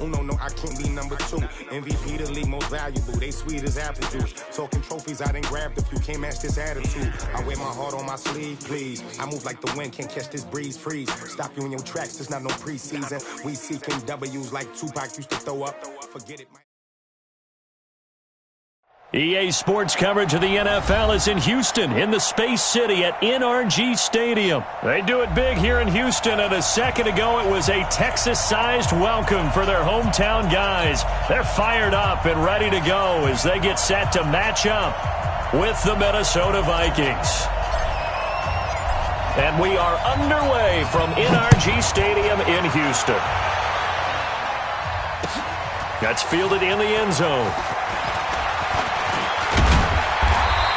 Uno, no, I can't be number 2. MVP the league most valuable. They sweet as apple juice. Talking trophies, I done grabbed a few. Can't match this attitude. I wear my heart on my sleeve, please. I move like the wind, can't catch this breeze, freeze. Stop you in your tracks, there's not no preseason. We seeking W's like Tupac used to throw up. Forget it, man. EA Sports coverage of the NFL is in Houston, in the Space City at NRG Stadium. They do it big here in Houston, and a second ago it was a Texas-sized welcome for their hometown guys. They're fired up and ready to go as they get set to match up with the Minnesota Vikings. And we are underway from NRG Stadium in Houston. That's fielded in the end zone.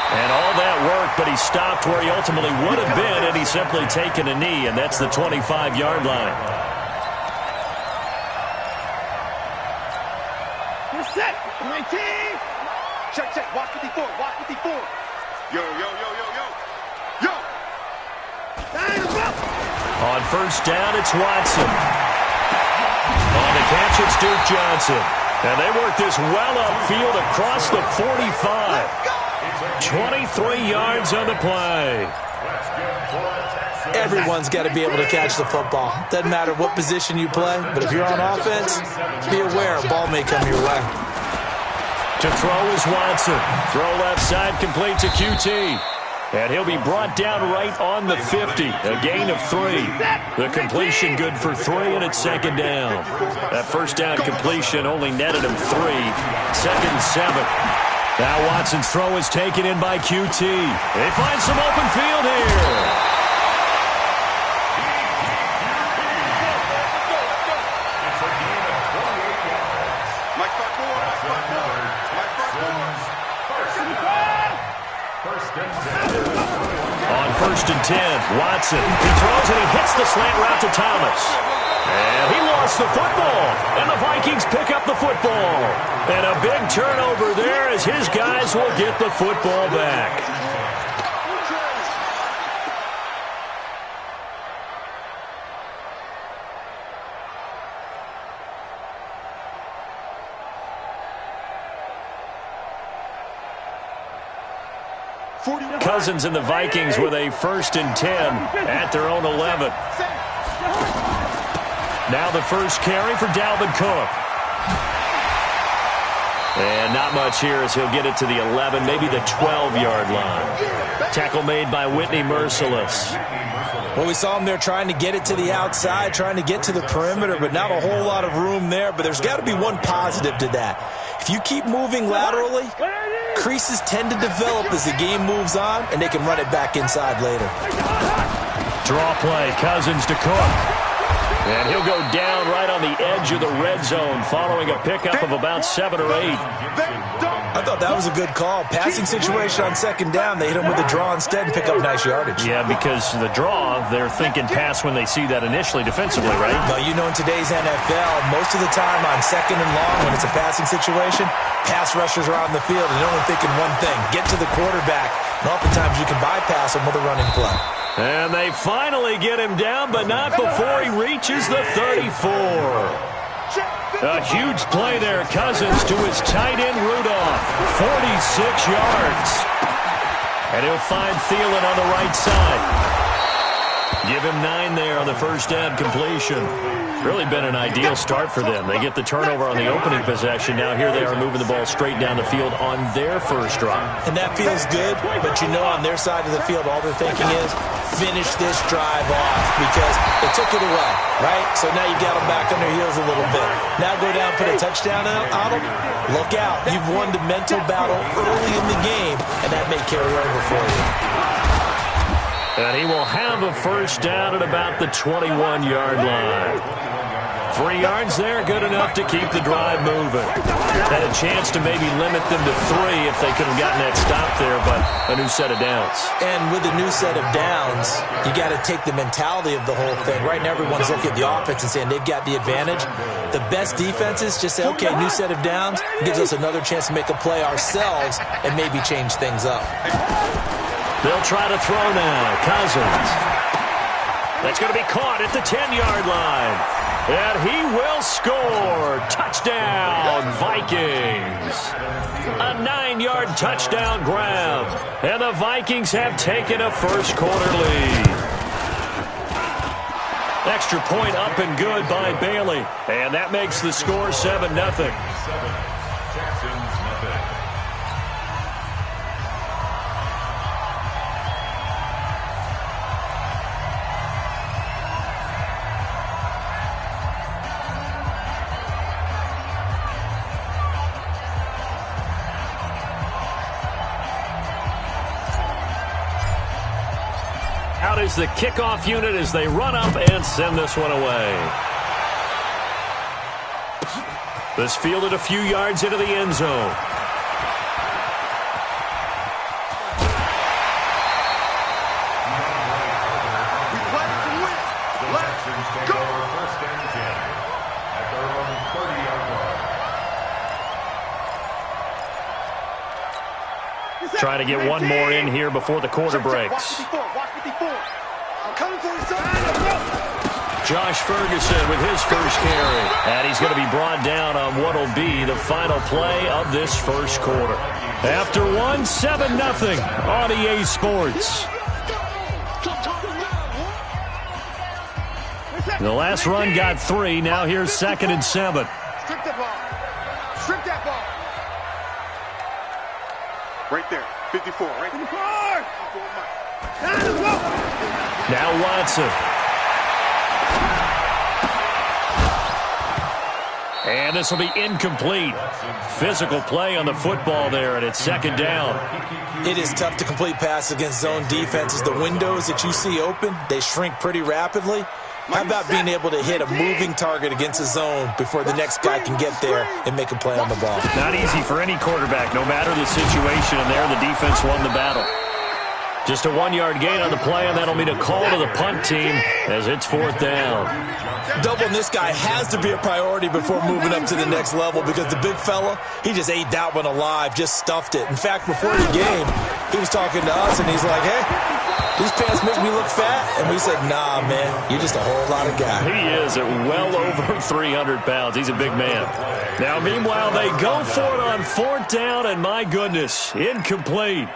And all that work, but he stopped where he ultimately would have been had he simply taken a knee, and that's the 25-yard line. You're set. 19. Check, check. Watch 54. Watch 54. Yo, yo, yo, yo, yo. Yo. On first down, it's Watson. On the catch, it's Duke Johnson. And they work this well upfield across the 45. 23 yards on the play. Everyone's got to be able to catch the football. Doesn't matter what position you play, but if you're on offense, be aware a ball may come your way. To throw is Watson. Throw left side, complete to QT. And he'll be brought down right on the 50. A gain of 3. The completion good for 3, and it's second down. That first down completion only netted him 3. Second and 7. Now Watson's throw is taken in by QT. They find some open field here. On first and 10, Watson. He throws and he hits the slant route to Thomas. And he lost the football. And the Vikings pick up the football. And a big turnover there as his guys will get the football back. Cousins and the Vikings with a first and 10 at their own 11. Now the first carry for Dalvin Cook. And not much here as he'll get it to the 11, maybe the 12-yard line. Tackle made by Whitney Merciless. Well, we saw him there trying to get it to the outside, trying to get to the perimeter, but not a whole lot of room there. But there's got to be one positive to that. If you keep moving laterally, creases tend to develop as the game moves on, and they can run it back inside later. Draw play, Cousins to Cook. And he'll go down right on the edge of the red zone following a pickup of about 7 or 8. I thought that was a good call. Passing situation on second down, they hit him with a draw instead and pick up nice yardage. Yeah, because the draw, they're thinking pass when they see that initially defensively, right? Well, you know, in today's NFL, most of the time on second and long when it's a passing situation, pass rushers are on the field and they're only thinking one thing, get to the quarterback. And oftentimes you can bypass them with a running play. And they finally get him down, but not before he reaches the 34. A huge play there, Cousins to his tight end Rudolph. 46 yards. And he'll find Thielen on the right side. Give him 9 there on the first down completion. Really been an ideal start for them. They get the turnover on the opening possession. Now here they are moving the ball straight down the field on their first drive. And that feels good, but you know on their side of the field all they're thinking is finish this drive off because they took it away, right? So now you got them back on their heels a little bit. Now go down, put a touchdown on them. Look out. You've won the mental battle early in the game, and that may carry over for you. And he will have a first down at about the 21-yard line. 3 yards there, good enough to keep the drive moving. Had a chance to maybe limit them to 3 if they could have gotten that stop there, but a new set of downs. And with a new set of downs, you got to take the mentality of the whole thing. Right now, everyone's looking at the offense and saying they've got the advantage. The best defenses just say, okay, new set of downs, gives us another chance to make a play ourselves and maybe change things up. They'll try to throw now. Cousins. That's going to be caught at the 10-yard line. And he will score. Touchdown, Vikings. A 9-yard touchdown grab. And the Vikings have taken a first-quarter lead. Extra point up and good by Bailey. And that makes the score 7-0. Out is the kickoff unit as they run up and send this one away. This fielded a few yards into the end zone. Trying to get one more in here before the quarter breaks. Josh Ferguson with his first carry. And he's going to be brought down on what will be the final play of this first quarter. After one, 7-0 on EA Sports. The last run got 3. Now here's 2nd and 7. Strip that ball. Strip that ball. Right there. 54. Right there. Now Watson. And this will be incomplete. Physical play on the football there, and it's 2nd down. It is tough to complete passes against zone defenses. The windows that you see open, they shrink pretty rapidly. How about being able to hit a moving target against a zone before the next guy can get there and make a play on the ball? Not easy for any quarterback, no matter the situation, and there the defense won the battle. Just a 1-yard gain on the play, and that'll mean a call to the punt team as it's 4th down. Doubling this guy has to be a priority before moving up to the next level because the big fella, he just ate that one alive, just stuffed it. In fact, before the game, he was talking to us, and he's like, hey, these pants make me look fat. And we said, nah, man, you're just a whole lot of guy. He is at well over 300 pounds. He's a big man. Now, meanwhile, they go for it on 4th down, and my goodness, incomplete.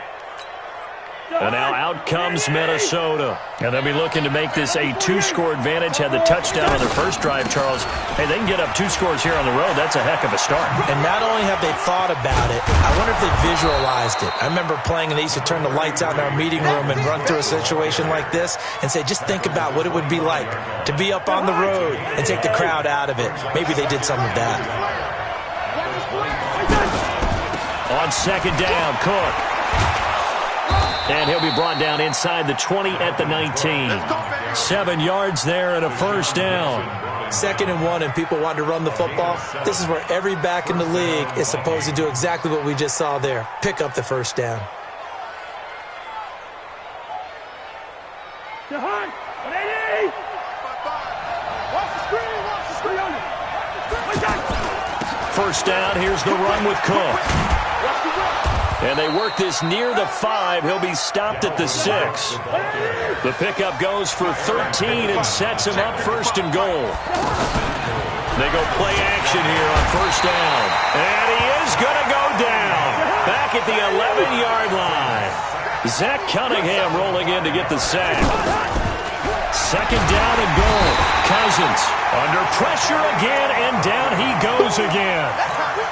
And now out comes Minnesota. And they'll be looking to make this a 2-score advantage. Had the touchdown on their first drive, Charles. Hey, they can get up 2 scores here on the road. That's a heck of a start. And not only have they thought about it, I wonder if they visualized it. I remember playing and they used to turn the lights out in our meeting room and run through a situation like this and say, just think about what it would be like to be up on the road and take the crowd out of it. Maybe they did some of that. On 2nd down, Cook. And he'll be brought down inside the 20 at the 19. 7 yards there and a 1st down. 2nd and 1 and people want to run the football. This is where every back in the league is supposed to do exactly what we just saw there. Pick up the 1st down. First down, here's the run with Cook. And they work this near the 5. He'll be stopped at the 6. The pickup goes for 13 and sets him up 1st and goal. They go play action here on 1st down. And he is going to go down. Back at the 11-yard line. Zach Cunningham rolling in to get the sack. 2nd down and goal. Cousins under pressure again, and down he goes again.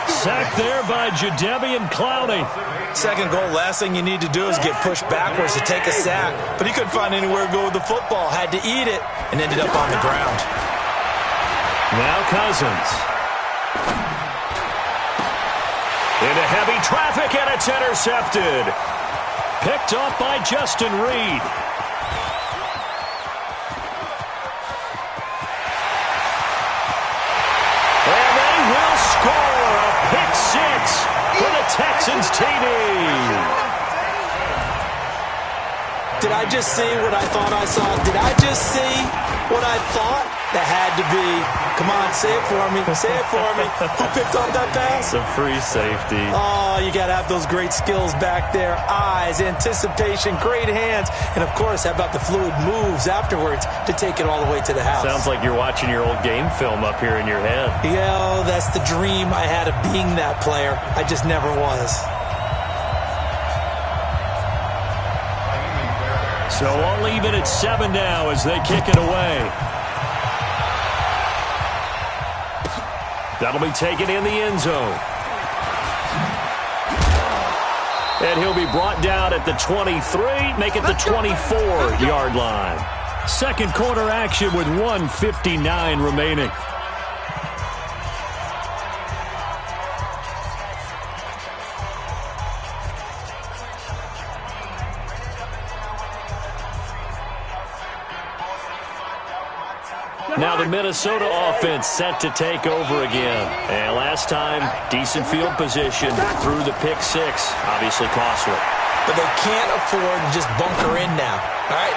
Sacked there by Jadeveon Clowney. 2nd goal, last thing you need to do is get pushed backwards to take a sack. But he couldn't find anywhere to go with the football. Had to eat it and ended up on the ground. Now Cousins. Into heavy traffic, and it's intercepted. Picked off by Justin Reed. And they will score a pick 6 for the Texans TD. Did I just see what I thought I saw? Did I just see what I thought That had to be. Come on, say it for me. Say it for me. Who picked off that pass? The free safety. Oh, you got to have those great skills back there. Eyes, anticipation, great hands. And, of course, how about the fluid moves afterwards to take it all the way to the house? Sounds like you're watching your old game film up here in your head. Yeah, that's the dream I had of being that player. I just never was. So I'll leave it at 7 now as they kick it away. That'll be taken in the end zone. And he'll be brought down at the 23, make it the 24-yard line. Second quarter action with 1:59 remaining. Now the Minnesota offense set to take over again. And last time, decent field position through the pick six. Obviously costly. But they can't afford to just bunker in now. All right,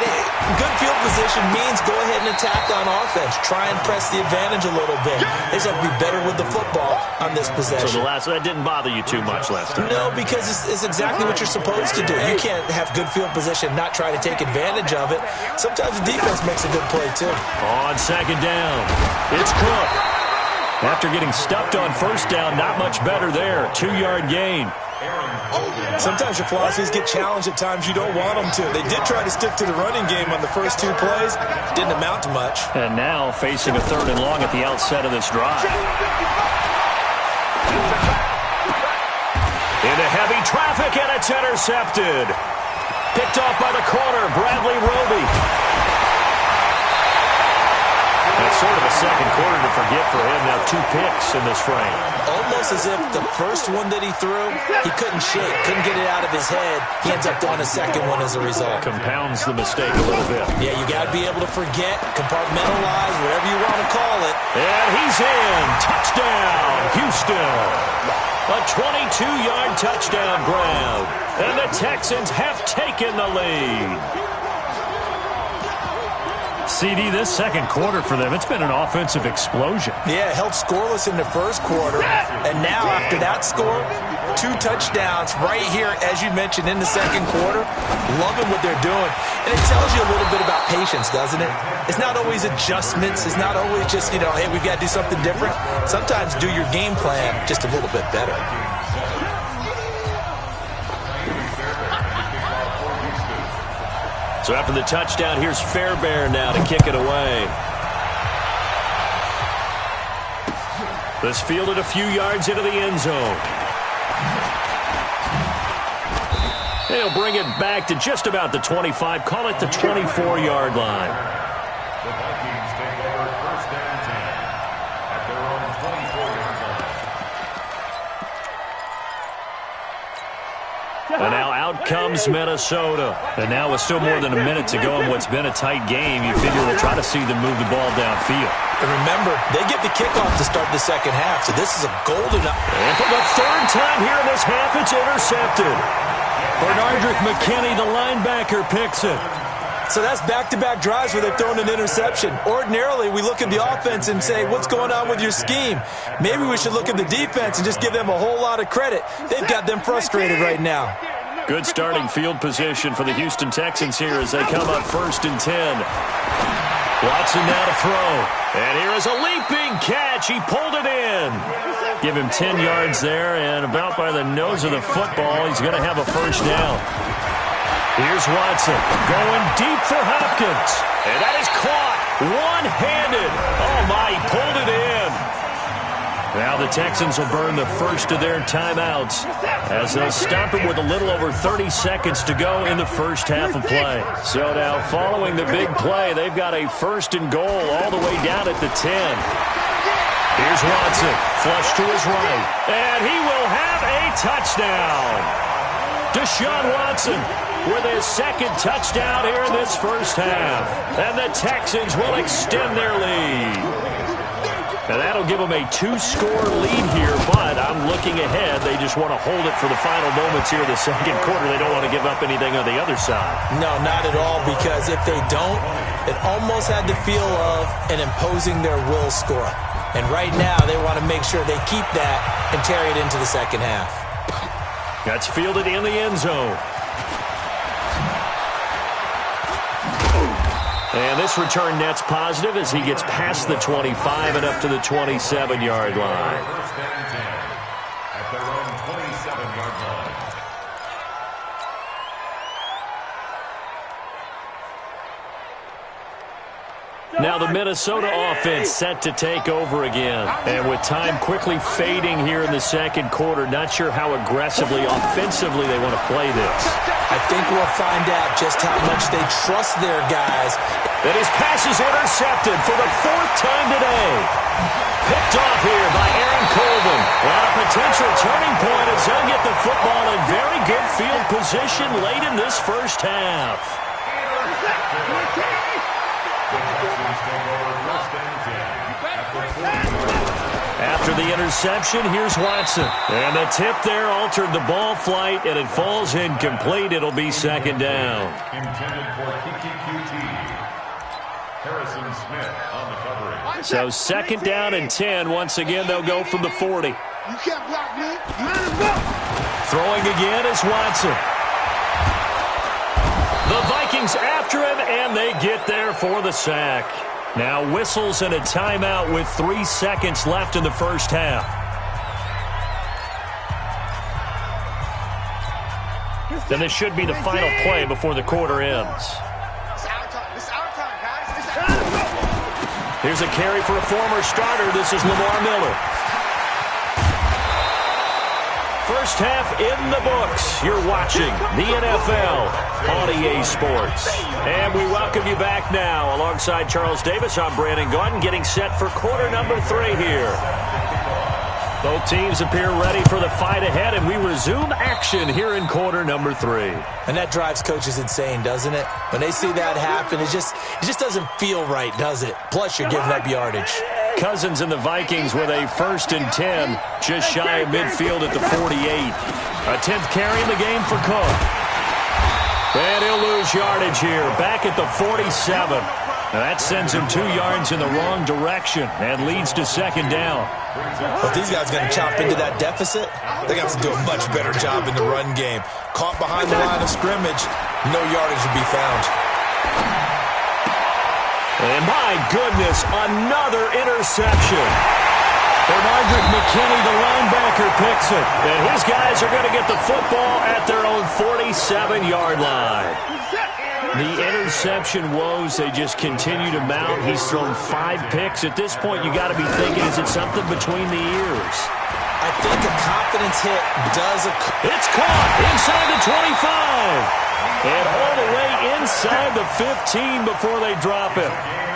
good field position means go ahead and attack on offense. Try and press the advantage a little bit. They just have to be better with the football on this possession. So that didn't bother you too much last time? No, because it's exactly what you're supposed to do. You can't have good field position, not try to take advantage of it. Sometimes the defense makes a good play, too. On second down, it's Cook. After getting stuffed on first down, not much better there. 2-yard gain. Sometimes your philosophies get challenged at times you don't want them to. They did try to stick to the running game on the first 2 plays. Didn't amount to much. And now facing a 3rd and long at the outset of this drive. Into heavy traffic, and it's intercepted. Picked off by the corner, Bradley Roby. That's sort of a second quarter to forget for him. Now 2 picks in this frame. Almost as if the first one that he threw, he couldn't shake, couldn't get it out of his head. He ends up throwing a second one as a result. Compounds the mistake a little bit. Yeah, you got to be able to forget, compartmentalize, whatever you want to call it. And he's in. Touchdown, Houston. A 22-yard touchdown grab. And the Texans have taken the lead. CD, this second quarter for them, it's been an offensive explosion. Yeah, held scoreless in the first quarter. And now after that score, 2 touchdowns right here, as you mentioned, in the second quarter. Loving what they're doing. And it tells you a little bit about patience, doesn't it? It's not always adjustments. It's not always just, hey, we've got to do something different. Sometimes do your game plan just a little bit better. So after the touchdown, here's Fairbairn now to kick it away. This fielded a few yards into the end zone. They'll bring it back to just about the 25. Call it the 24-yard line. The Vikings take over 1st and 10 at their own 24-yard line. And now out comes Minnesota. And now with still more than a minute to go in what's been a tight game, you figure we'll try to see them move the ball downfield. And remember, they get the kickoff to start the second half, so this is a golden... And for the 3rd time here in this half, it's intercepted. Bernardrick McKinney, the linebacker, picks it. So that's back-to-back drives where they've thrown an interception. Ordinarily, we look at the offense and say, what's going on with your scheme? Maybe we should look at the defense and just give them a whole lot of credit. They've got them frustrated right now. Good starting field position for the Houston Texans here as they come up 1st and 10. Watson now to throw. And here is a leaping catch. He pulled it in. Give him 10 yards there, and about by the nose of the football, he's going to have a first down. Here's Watson going deep for Hopkins. And that is caught one-handed. Oh, my, he pulled it in. Now the Texans will burn the first of their timeouts as they'll stop him with a little over 30 seconds to go in the first half of play. So now following the big play, they've got a 1st and goal all the way down at the 10. Here's Watson, flush to his right, and he will have a touchdown. Deshaun Watson with his 2nd touchdown here in this first half. And the Texans will extend their lead. Now that'll give them a 2-score lead here, but I'm looking ahead. They just want to hold it for the final moments here in the second quarter. They don't want to give up anything on the other side. No, not at all, because if they don't, it almost had the feel of an imposing their will score. And right now, they want to make sure they keep that and carry it into the second half. That's fielded in the end zone. And this return net's positive as he gets past the 25 and up to the 27-yard line. First and 10 at their own 27-yard line. Now the Minnesota offense set to take over again. And with time quickly fading here in the second quarter, not sure how aggressively, offensively they want to play this. I think we'll find out just how much they trust their guys. And his pass is intercepted for the 4th time today. Picked off here by Aaron Colvin. And a potential turning point as they'll get the football in very good field position late in this first half. After the interception, here's Watson. And the tip there altered the ball flight, and it falls incomplete. It'll be second down. Intended for QT. Harrison Smith on the coverage. So second down and 10. Once again, they'll go from the 40. You can't block me. Throwing again is Watson. The Vikings after him, and they get there for the sack. Now whistles and a timeout with 3 seconds left in the first half. Then this should be the final play before the quarter ends. Here's a carry for a former starter. This is Lamar Miller. First half in the books. You're watching the NFL on EA Sports. And we welcome you back now. Alongside Charles Davis, I'm Brandon Gaudin, getting set for quarter number 3 here. Both teams appear ready for the fight ahead, and we resume action here in quarter number 3. And that drives coaches insane, doesn't it? When they see that happen, it just doesn't feel right, does it? Plus, you're giving up yardage. Cousins and the Vikings with a 1st and 10, just shy of midfield at the 48. A 10th carry in the game for Cook. And he'll lose yardage here, back at the 47. Now that sends him 2 yards in the wrong direction and leads to second down. If these guys are going to chop into that deficit, they got to do a much better job in the run game. Caught behind the line of scrimmage, no yardage to be found. And my goodness, another interception. Bernardrick McKinney, the linebacker, picks it. And his guys are going to get the football at their own 47-yard line. The interception woes, they just continue to mount. He's thrown 5 picks. At this point, you got to be thinking, is it something between the ears? I think a confidence hit does occur. It's caught inside the 25. And all the way inside the 15 before they drop it.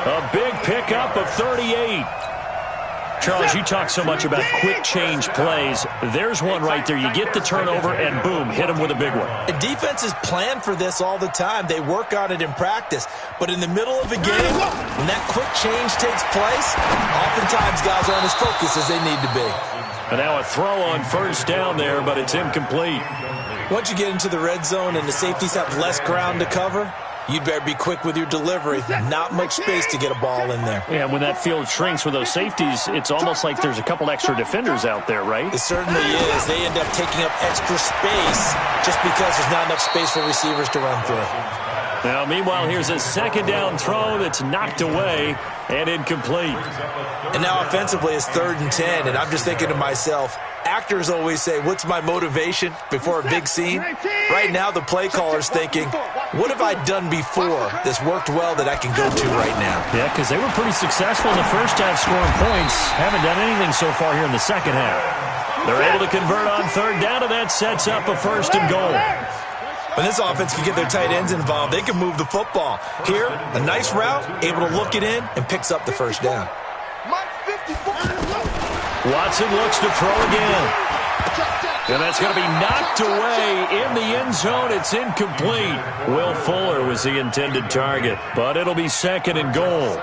A big pickup of 38. Charles, you talk so much about quick change plays. There's one right there. You get the turnover, and boom, hit him with a big one. And defenses plan for this all the time. They work on it in practice. But in the middle of a game, when that quick change takes place, oftentimes guys aren't as focused as they need to be. And now a throw on first down there, but it's incomplete. Once you get into the red zone and the safeties have less ground to cover, you'd better be quick with your delivery. Not much space to get a ball in there. Yeah, when that field shrinks with those safeties, it's almost like there's a couple extra defenders out there, right? It certainly is. They end up taking up extra space just because there's not enough space for receivers to run through. Now, meanwhile, here's a second down throw that's knocked away and incomplete. And now offensively it's 3rd and 10, and I'm just thinking to myself, actors always say, what's my motivation before a big scene? Right now the play caller's thinking, what have I done before that's worked well that I can go to right now? Yeah, because they were pretty successful in the first half scoring points. Haven't done anything so far here in the second half. They're able to convert on 3rd down, and that sets up a 1st and goal. When this offense can get their tight ends involved, they can move the football. Here, a nice route, able to look it in, and picks up the 1st down. Watson looks to throw again. And that's going to be knocked away in the end zone. It's incomplete. Will Fuller was the intended target, but it'll be 2nd and goal.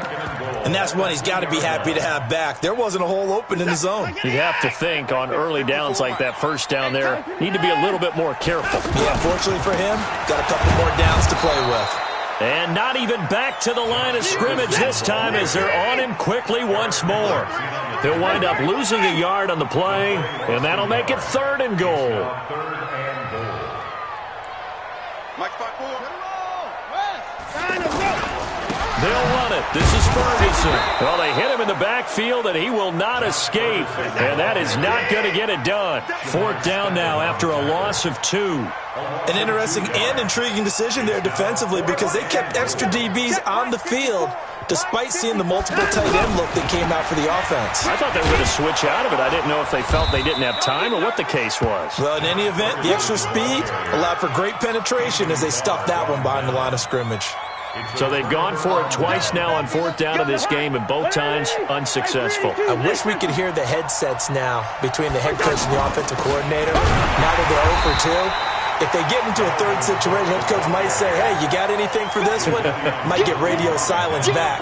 And that's one he's got to be happy to have back. There wasn't a hole open in the zone. You'd have to think on early downs like that first down there, need to be a little bit more careful. Yeah, fortunately for him, got a couple more downs to play with. And not even back to the line of scrimmage this time as they're on him quickly once more. He'll wind up losing a yard on the play, and that'll make it 3rd and goal. Mike 5-4. They'll run it. This is Ferguson. Well, they hit him in the backfield, and he will not escape. And that is not going to get it done. 4th down now after a loss of 2. An interesting and intriguing decision there defensively because they kept extra DBs on the field despite seeing the multiple tight end look that came out for the offense. I thought they were going to switch out of it. I didn't know if they felt they didn't have time or what the case was. Well, in any event, the extra speed allowed for great penetration as they stuffed that one behind the line of scrimmage. So they've gone for it twice now on 4th down in this game, and both times unsuccessful. I wish we could hear the headsets now between the head coach and the offensive coordinator. Now that they're 0 for 2. If they get into a third situation, head coach might say, hey, you got anything for this one? Might get radio silence back.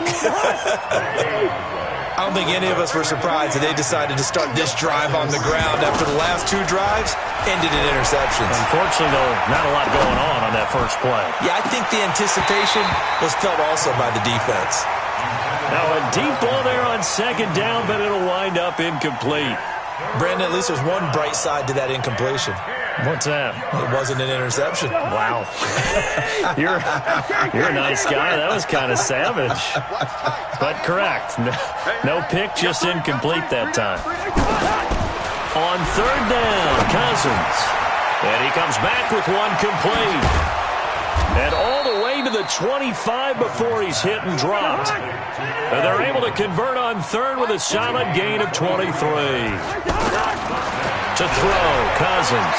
I don't think any of us were surprised that they decided to start this drive on the ground after the last 2 drives ended in interceptions. Unfortunately, though, not a lot going on that first play. Yeah, I think the anticipation was felt also by the defense. Now a deep ball there on 2nd down, but it'll wind up incomplete. Brandon, at least there's one bright side to that incompletion. What's that? It wasn't an interception. Wow. You're a nice guy. That was kind of savage. But correct. No pick, just incomplete that time. On 3rd down, Cousins. And he comes back with one complete. And all the way to the 25 before he's hit and dropped. And they're able to convert on 3rd with a solid gain of 23. To throw, Cousins.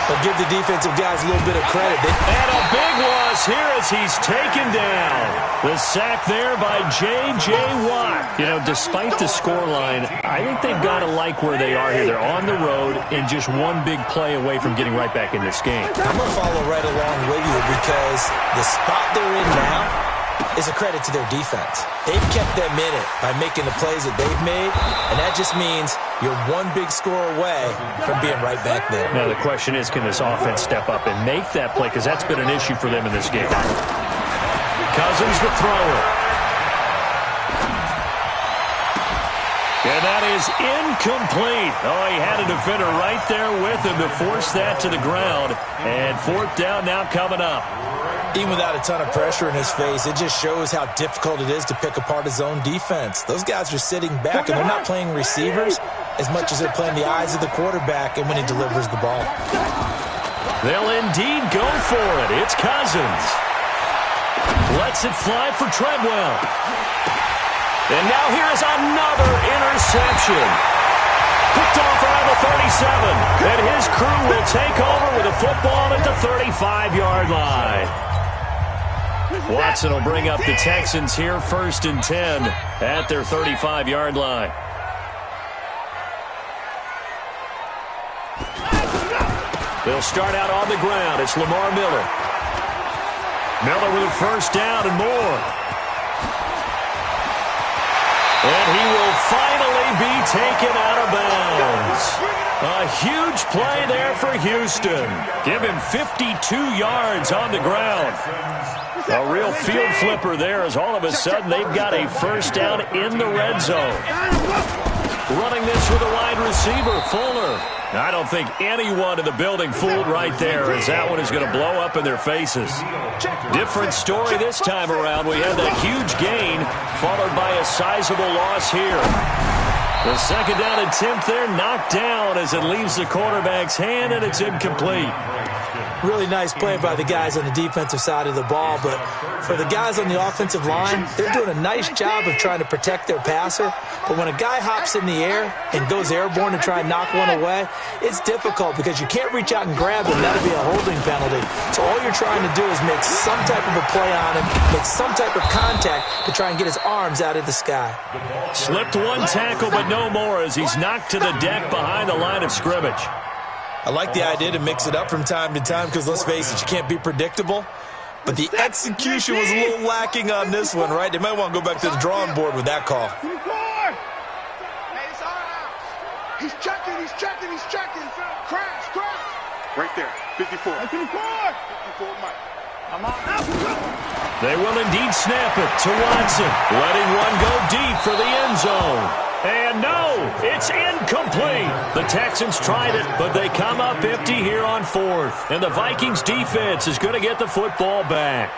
But give the defensive guys a little bit of credit. And a big loss here as he's taken down. The sack there by J.J. Watt. You know, despite the scoreline, I think they've got to like where they are here. They're on the road and just one big play away from getting right back in this game. I'm going to follow right along with you because the spot they're in now is a credit to their defense. They've kept them in it by making the plays that they've made, and that just means you're one big score away from being right back there. Now the question is, can this offense step up and make that play? Because that's been an issue for them in this game. Cousins the thrower. And that is incomplete. Oh, he had a defender right there with him to force that to the ground. And 4th down now coming up. Even without a ton of pressure in his face, it just shows how difficult it is to pick apart his own defense. Those guys are sitting back, and they're not playing receivers as much as they're playing the eyes of the quarterback and when he delivers the ball. They'll indeed go for it. It's Cousins. Lets it fly for Treadwell. And now here is another interception. Picked off around the 37. And his crew will take over with a football at the 35-yard line. Watson will bring up the Texans here 1st and 10 at their 35-yard line. They'll start out on the ground. It's Lamar Miller. Miller with a 1st down and more. And he will finally be taken out of bounds. A huge play there for Houston. Give him 52 yards on the ground. A real field flipper there as all of a sudden they've got a 1st down in the red zone. Running this with a wide receiver, Fuller. I don't think anyone in the building fooled right there as that one is going to blow up in their faces. Different story this time around. We had that huge gain followed by a sizable loss here. The 2nd down attempt there knocked down as it leaves the quarterback's hand, and it's incomplete. Really nice play by the guys on the defensive side of the ball, but for the guys on the offensive line, they're doing a nice job of trying to protect their passer. But when a guy hops in the air and goes airborne to try and knock one away, it's difficult because you can't reach out and grab him. That'll be a holding penalty. So all you're trying to do is make some type of a play on him, make some type of contact to try and get his arms out of the sky. Slipped one tackle, but no no more as he's knocked to the deck behind the line of scrimmage. I like the idea to mix it up from time to time because, let's face it, you can't be predictable. But the execution was a little lacking on this one, right? They might want to go back to the drawing board with that call. He's checking. Crash. Right there, 54. 54, Mike. They will indeed snap it to Watson, letting one go deep for the end zone. And no, it's incomplete. The Texans tried it, but they come up empty here on fourth. And the Vikings defense is going to get the football back.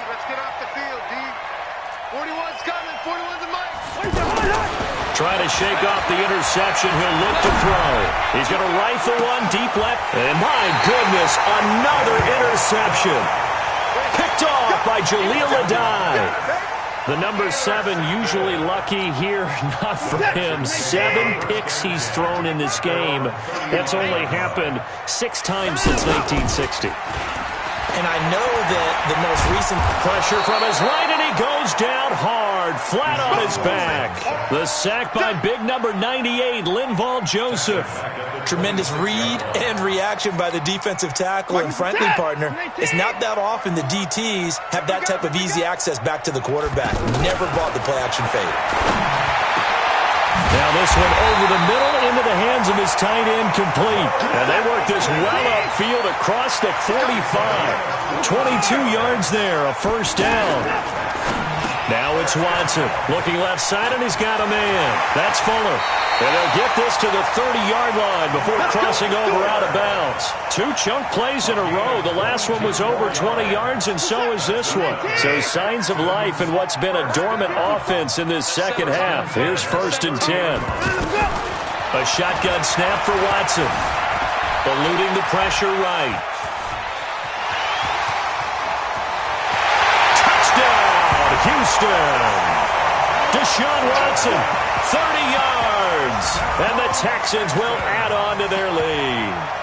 Let's get off the field, D. 41's coming, 41's a Mike. Trying to shake off the interception. He'll look to throw. He's going to rifle one deep left. And my goodness, another interception. Picked off by Jaleel Adai. The number 7 usually lucky here. Not for him. 7 picks he's thrown in this game. That's only happened 6 times since 1960. And I know that the most recent Pressure from his right, and he goes down hard, flat on his back. The sack by big number 98, Linval Joseph. tremendous read and reaction by the defensive tackle and friendly partner. It's not that often the DTs have that type of easy access back to the quarterback. Never bought the play-action fade. Now this one over the middle into the hands of his tight end, complete. And they work this well upfield across the 45. 22 yards there, a first down. Now it's Watson looking left side, and he's got a man. That's Fuller. And they'll get this to the 30-yard line before crossing over out of bounds. 2 chunk plays in a row. The last one was over 20 yards, and so is this one. So signs of life in what's been a dormant offense in this second half. Here's 1st and 10. A shotgun snap for Watson. Eluding the pressure right. Touchdown, Houston. Deshaun Watson, 30 yards. And the Texans will add on to their lead.